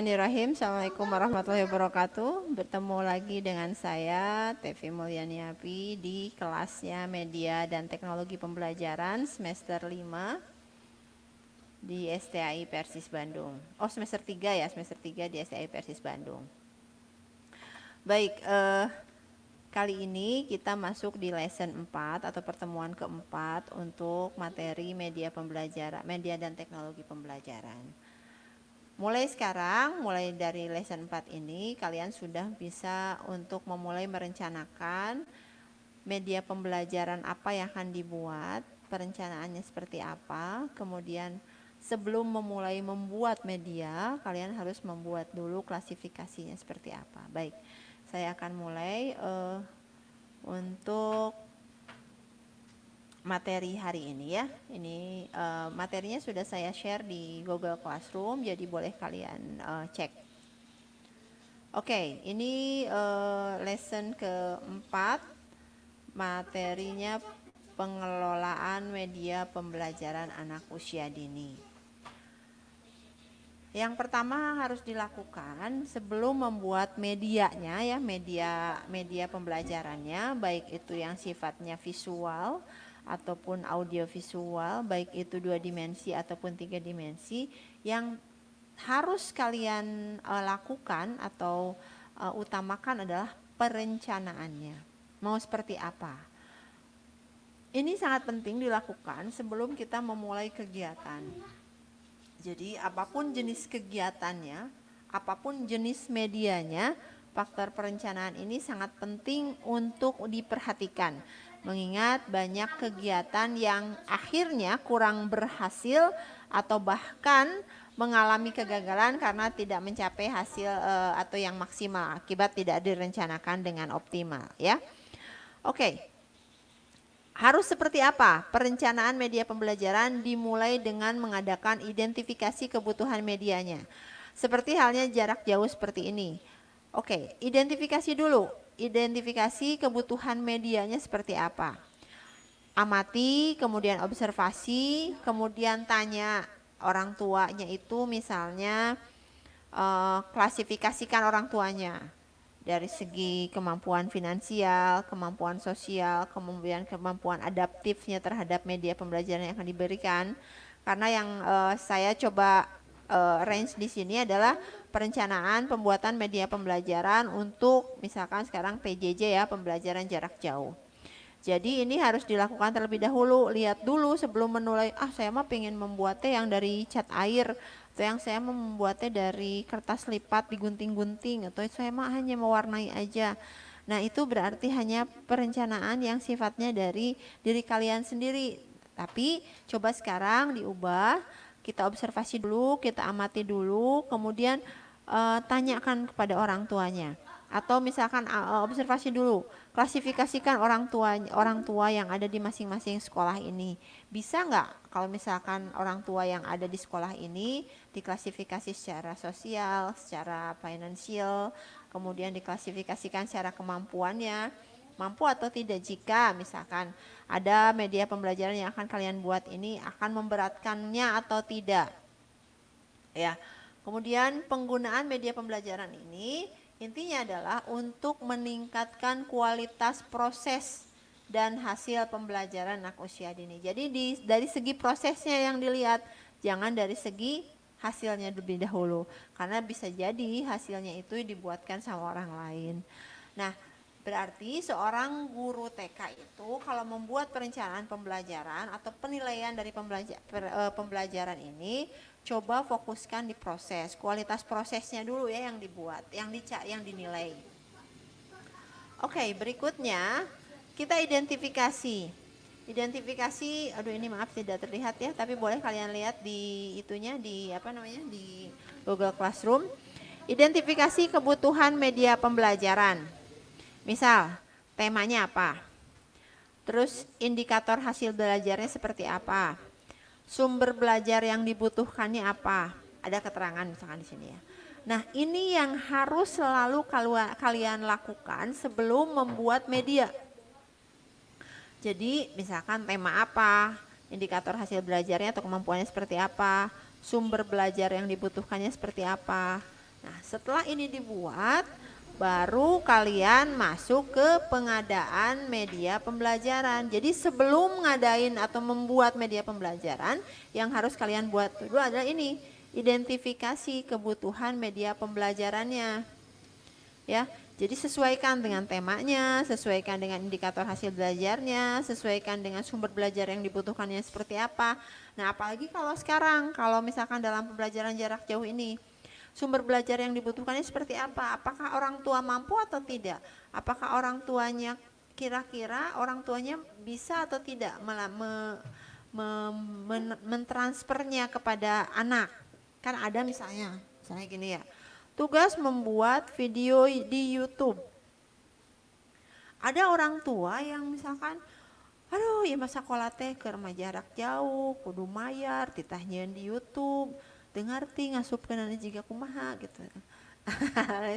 Bismillahirrahmanirrahim. Assalamualaikum warahmatullahi wabarakatuh. Bertemu lagi dengan saya, Tevi Mulyaniapi, di kelasnya Media dan Teknologi Pembelajaran semester 5 di STAI Persis Bandung. Oh, semester 3 ya, semester 3 di STAI Persis Bandung. Baik, kali ini kita masuk di lesson 4 atau pertemuan keempat untuk materi media pembelajaran, media dan teknologi pembelajaran. Mulai sekarang, mulai dari lesson 4 ini, kalian sudah bisa untuk memulai merencanakan media pembelajaran apa yang akan dibuat, perencanaannya seperti apa. Kemudian sebelum memulai membuat media, kalian harus membuat dulu klasifikasinya seperti apa. Baik, saya akan mulai untuk materi hari ini ya. Ini materinya sudah saya share di Google Classroom, jadi boleh kalian cek. Oke, ini lesson keempat, materinya pengelolaan media pembelajaran anak usia dini. Yang pertama harus dilakukan sebelum membuat medianya ya, media pembelajarannya, baik itu yang sifatnya visual ataupun audiovisual, baik itu 2 dimensi ataupun 3 dimensi, yang harus kalian lakukan atau utamakan adalah perencanaannya. Mau seperti apa? Ini sangat penting dilakukan sebelum kita memulai kegiatan. Jadi apapun jenis kegiatannya, apapun jenis medianya, faktor perencanaan ini sangat penting untuk diperhatikan. Mengingat banyak kegiatan yang akhirnya kurang berhasil atau bahkan mengalami kegagalan karena tidak mencapai hasil atau yang maksimal akibat tidak direncanakan dengan optimal ya. Oke. Harus seperti apa? Perencanaan media pembelajaran dimulai dengan mengadakan identifikasi kebutuhan medianya. Seperti halnya jarak jauh seperti ini. Oke, identifikasi dulu. Identifikasi kebutuhan medianya seperti apa. Amati, kemudian observasi, kemudian tanya orang tuanya itu misalnya klasifikasikan orang tuanya dari segi kemampuan finansial, kemampuan sosial, kemudian kemampuan adaptifnya terhadap media pembelajaran yang akan diberikan. Karena yang saya coba range di sini adalah perencanaan pembuatan media pembelajaran untuk misalkan sekarang PJJ ya, pembelajaran jarak jauh. Jadi ini harus dilakukan terlebih dahulu, lihat dulu sebelum menulai, saya mah pengen membuatnya yang dari cat air, atau yang saya mau membuatnya dari kertas lipat digunting-gunting, atau saya mah hanya mewarnai aja. Nah itu berarti hanya perencanaan yang sifatnya dari diri kalian sendiri. Tapi coba sekarang diubah, kita observasi dulu, kita amati dulu, kemudian tanyakan kepada orang tuanya. Atau misalkan observasi dulu, klasifikasikan orang tua yang ada di masing-masing sekolah ini. Bisa nggak kalau misalkan orang tua yang ada di sekolah ini diklasifikasi secara sosial, secara finansial, kemudian diklasifikasikan secara kemampuannya, mampu atau tidak, jika misalkan ada media pembelajaran yang akan kalian buat ini akan memberatkannya atau tidak. Ya. Kemudian penggunaan media pembelajaran ini intinya adalah untuk meningkatkan kualitas proses dan hasil pembelajaran anak usia dini. Jadi dari segi prosesnya yang dilihat, jangan dari segi hasilnya lebih dahulu. Karena bisa jadi hasilnya itu dibuatkan sama orang lain. Nah, berarti seorang guru TK itu kalau membuat perencanaan pembelajaran atau penilaian dari pembelajaran ini, coba fokuskan di proses, kualitas prosesnya dulu ya yang dibuat, yang dinilai. Oke, berikutnya kita identifikasi. Aduh ini maaf tidak terlihat ya, tapi boleh kalian lihat di itunya di Google Classroom. Identifikasi kebutuhan media pembelajaran. Misal, temanya apa? Terus indikator hasil belajarnya seperti apa? Sumber belajar yang dibutuhkannya apa? Ada keterangan misalkan di sini ya. Nah, ini yang harus selalu kalian lakukan sebelum membuat media. Jadi, misalkan tema apa? Indikator hasil belajarnya atau kemampuannya seperti apa? Sumber belajar yang dibutuhkannya seperti apa? Nah, setelah ini dibuat, baru kalian masuk ke pengadaan media pembelajaran. Jadi sebelum ngadain atau membuat media pembelajaran, yang harus kalian buat dulu adalah ini, identifikasi kebutuhan media pembelajarannya. Ya, jadi sesuaikan dengan temanya, sesuaikan dengan indikator hasil belajarnya, sesuaikan dengan sumber belajar yang dibutuhkannya seperti apa. Nah, apalagi kalau sekarang, kalau misalkan dalam pembelajaran jarak jauh ini, sumber belajar yang dibutuhkannya seperti apa? Apakah orang tua mampu atau tidak? Apakah orang tuanya kira-kira orang tuanya bisa atau tidak mentransfernya kepada anak? Kan ada misalnya gini ya. Tugas membuat video di YouTube. Ada orang tua yang misalkan, aduh ya masa sekolah teh ke jarak jauh, kudu mayar, ditahnya di YouTube, dengarti ngasupkeun jiga kumaha gitu.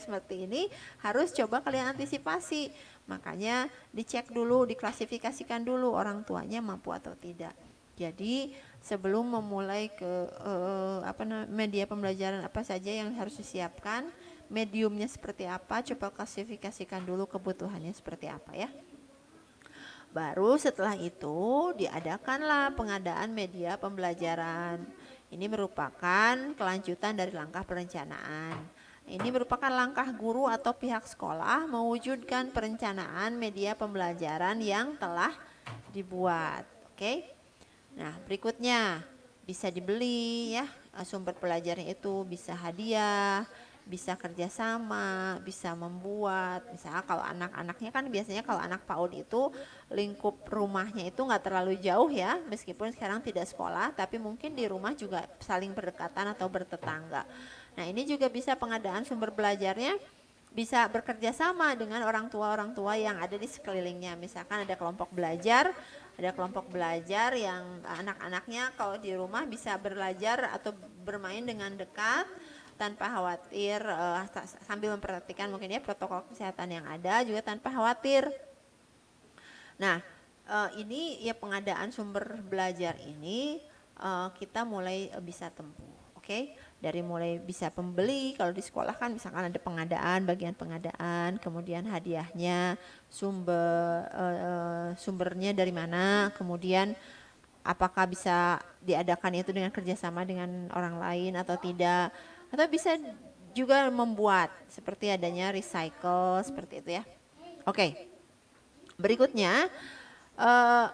Seperti ini harus coba kalian antisipasi. Makanya dicek dulu, diklasifikasikan dulu orang tuanya mampu atau tidak. Jadi sebelum memulai ke media pembelajaran apa saja yang harus disiapkan, mediumnya seperti apa, coba klasifikasikan dulu kebutuhannya seperti apa ya. Baru setelah itu diadakanlah pengadaan media pembelajaran. Ini merupakan kelanjutan dari langkah perencanaan. Ini merupakan langkah guru atau pihak sekolah mewujudkan perencanaan media pembelajaran yang telah dibuat. Oke. Nah, berikutnya bisa dibeli ya, sumber pelajaran itu bisa hadiah, bisa kerjasama, bisa membuat. Misalnya kalau anak-anaknya kan biasanya kalau anak PAUD itu lingkup rumahnya itu nggak terlalu jauh ya, meskipun sekarang tidak sekolah, tapi mungkin di rumah juga saling berdekatan atau bertetangga. Nah, ini juga bisa pengadaan sumber belajarnya, bisa bekerja sama dengan orang tua yang ada di sekelilingnya. Misalkan ada kelompok belajar yang anak-anaknya kalau di rumah bisa belajar atau bermain dengan dekat tanpa khawatir, sambil memperhatikan mungkin ya protokol kesehatan yang ada juga tanpa khawatir. Nah, ini ya pengadaan sumber belajar ini kita mulai bisa tempuh, oke? Dari mulai bisa pembeli, kalau di sekolah kan misalkan ada pengadaan, bagian pengadaan, kemudian hadiahnya, sumbernya dari mana, kemudian apakah bisa diadakan itu dengan kerjasama dengan orang lain atau tidak, atau bisa juga membuat seperti adanya recycle seperti itu ya. Oke. Berikutnya,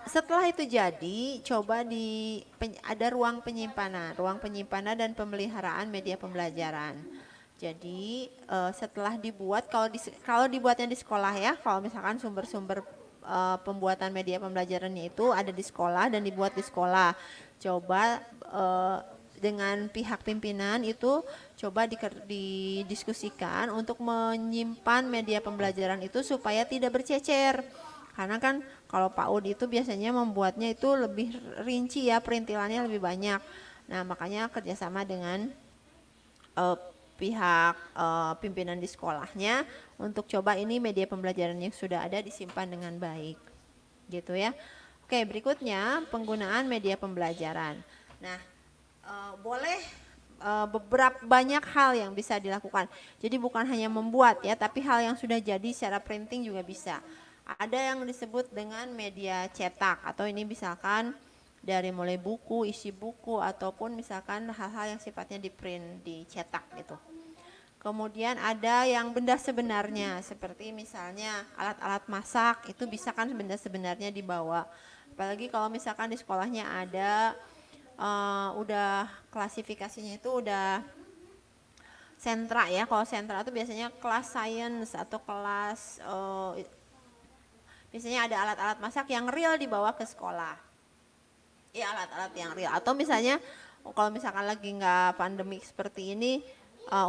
setelah itu jadi, coba ada ruang penyimpanan dan pemeliharaan media pembelajaran. Jadi setelah dibuat, kalau dibuatnya di sekolah ya, kalau misalkan sumber-sumber pembuatan media pembelajarannya itu ada di sekolah dan dibuat di sekolah, coba dengan pihak pimpinan itu coba didiskusikan untuk menyimpan media pembelajaran itu supaya tidak bercecer. Karena kan kalau PAUD itu biasanya membuatnya itu lebih rinci ya, perintilannya lebih banyak. Nah, makanya kerjasama dengan pihak pimpinan di sekolahnya untuk coba ini media pembelajaran yang sudah ada disimpan dengan baik. Gitu ya. Oke, berikutnya penggunaan media pembelajaran. Nah, boleh beberapa banyak hal yang bisa dilakukan. Jadi bukan hanya membuat ya, tapi hal yang sudah jadi secara printing juga bisa. Ada yang disebut dengan media cetak, atau ini misalkan dari mulai buku, isi buku, ataupun misalkan hal-hal yang sifatnya di print, dicetak gitu. Kemudian ada yang benda sebenarnya, seperti misalnya alat-alat masak, itu bisa kan benda sebenarnya dibawa. Apalagi kalau misalkan di sekolahnya ada udah klasifikasinya itu udah sentra ya. Kalau sentra itu biasanya kelas science atau kelas biasanya ada alat-alat masak yang real dibawa ke sekolah. Ya alat-alat yang real. Atau misalnya kalau misalkan lagi nggak pandemik seperti ini,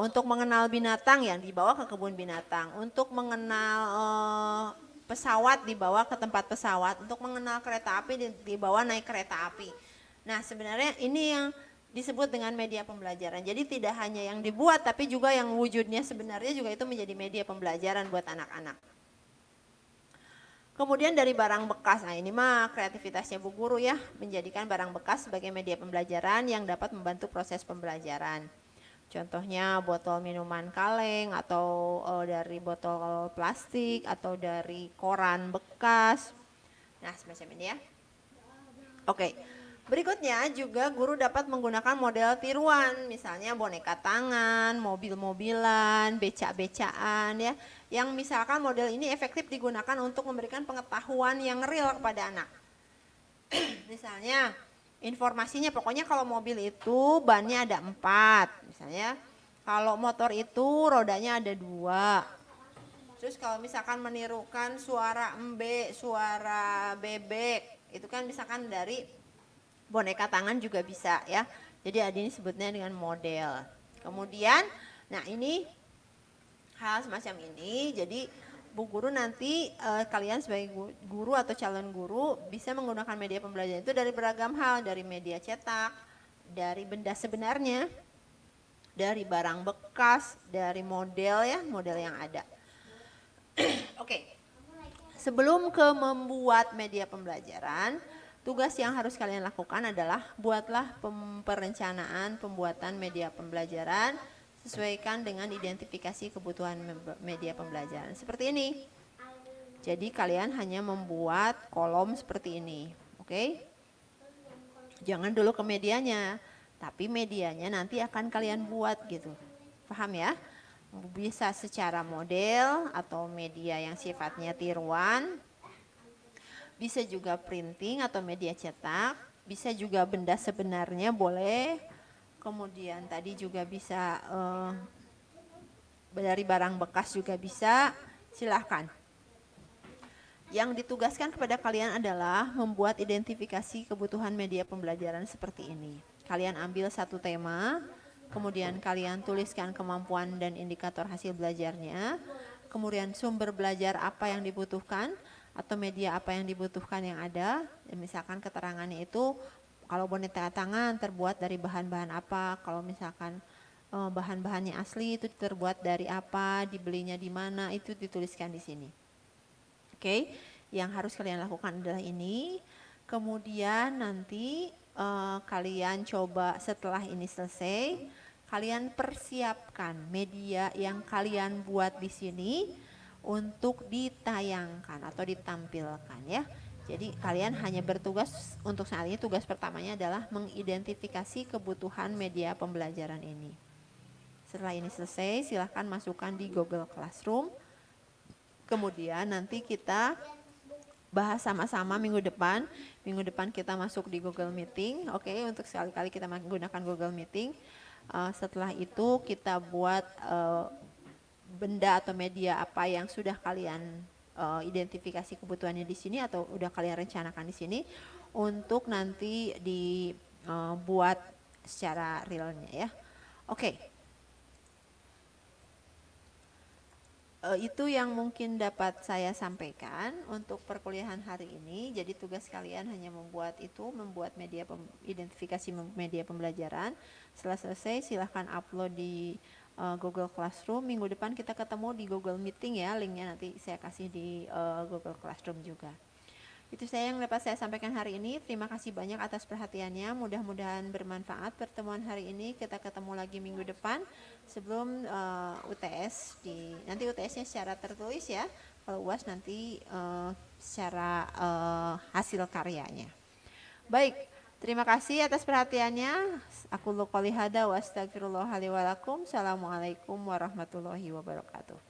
untuk mengenal binatang yang dibawa ke kebun binatang. Untuk mengenal pesawat dibawa ke tempat pesawat. Untuk mengenal kereta api dibawa naik kereta api. Nah sebenarnya ini yang disebut dengan media pembelajaran. Jadi tidak hanya yang dibuat tapi juga yang wujudnya sebenarnya juga itu menjadi media pembelajaran buat anak-anak. Kemudian dari barang bekas, nah ini mah kreativitasnya Bu Guru ya, menjadikan barang bekas sebagai media pembelajaran yang dapat membantu proses pembelajaran. Contohnya botol minuman kaleng atau dari botol plastik atau dari koran bekas. Nah, semacam ini ya. Oke. Berikutnya juga guru dapat menggunakan model tiruan, misalnya boneka tangan, mobil-mobilan, becak-becaan ya. Yang misalkan model ini efektif digunakan untuk memberikan pengetahuan yang real kepada anak. Misalnya informasinya pokoknya kalau mobil itu bannya ada 4, misalnya kalau motor itu rodanya ada 2. Terus kalau misalkan menirukan suara embe, suara bebek, itu kan misalkan dari boneka tangan juga bisa ya. Jadi ini sebutnya dengan model. Kemudian, nah ini hal semacam ini. Jadi Bu Guru nanti kalian sebagai guru atau calon guru bisa menggunakan media pembelajaran itu dari beragam hal, dari media cetak, dari benda sebenarnya, dari barang bekas, dari model ya, model yang ada. Oke. Sebelum ke membuat media pembelajaran, tugas yang harus kalian lakukan adalah buatlah perencanaan pembuatan media pembelajaran, sesuaikan dengan identifikasi kebutuhan media pembelajaran. Seperti ini. Jadi kalian hanya membuat kolom seperti ini, oke? Jangan dulu ke medianya, tapi medianya nanti akan kalian buat gitu. Paham ya? Bisa secara model atau media yang sifatnya tiruan, bisa juga printing atau media cetak, bisa juga benda sebenarnya boleh, kemudian tadi juga bisa dari barang bekas juga bisa, silahkan. Yang ditugaskan kepada kalian adalah membuat identifikasi kebutuhan media pembelajaran seperti ini. Kalian ambil satu tema, kemudian kalian tuliskan kemampuan dan indikator hasil belajarnya, kemudian sumber belajar apa yang dibutuhkan atau media apa yang dibutuhkan yang ada. Misalkan keterangannya itu kalau boneka tangan terbuat dari bahan-bahan apa, kalau misalkan bahan-bahannya asli itu terbuat dari apa, dibelinya di mana, itu dituliskan di sini. Oke, yang harus kalian lakukan adalah ini. Kemudian nanti kalian coba setelah ini selesai, kalian persiapkan media yang kalian buat di sini untuk ditayangkan atau ditampilkan ya. Jadi kalian hanya bertugas untuk saat ini, tugas pertamanya adalah mengidentifikasi kebutuhan media pembelajaran ini. Setelah ini selesai, silahkan masukkan di Google Classroom. Kemudian nanti kita bahas sama-sama minggu depan. Minggu depan kita masuk di Google Meeting, oke, untuk sekali-kali kita menggunakan Google Meeting. Setelah itu kita buat benda atau media apa yang sudah kalian identifikasi kebutuhannya di sini atau udah kalian rencanakan di sini untuk nanti dibuat secara realnya ya. Oke. Itu yang mungkin dapat saya sampaikan untuk perkuliahan hari ini. Jadi tugas kalian hanya membuat media identifikasi media pembelajaran. Setelah selesai silahkan upload di Google Classroom. Minggu depan kita ketemu di Google Meeting ya, linknya nanti saya kasih di Google Classroom juga. Itu saya yang dapat saya sampaikan hari ini. Terima kasih banyak atas perhatiannya. Mudah-mudahan bermanfaat pertemuan hari ini. Kita ketemu lagi minggu depan sebelum UTS. Nanti UTS-nya secara tertulis ya. Kalau UAS nanti secara hasil karyanya. Baik, terima kasih atas perhatiannya. Aku qouli hada wa astaghfirullah li wa lakum. Assalamualaikum warahmatullahi wabarakatuh.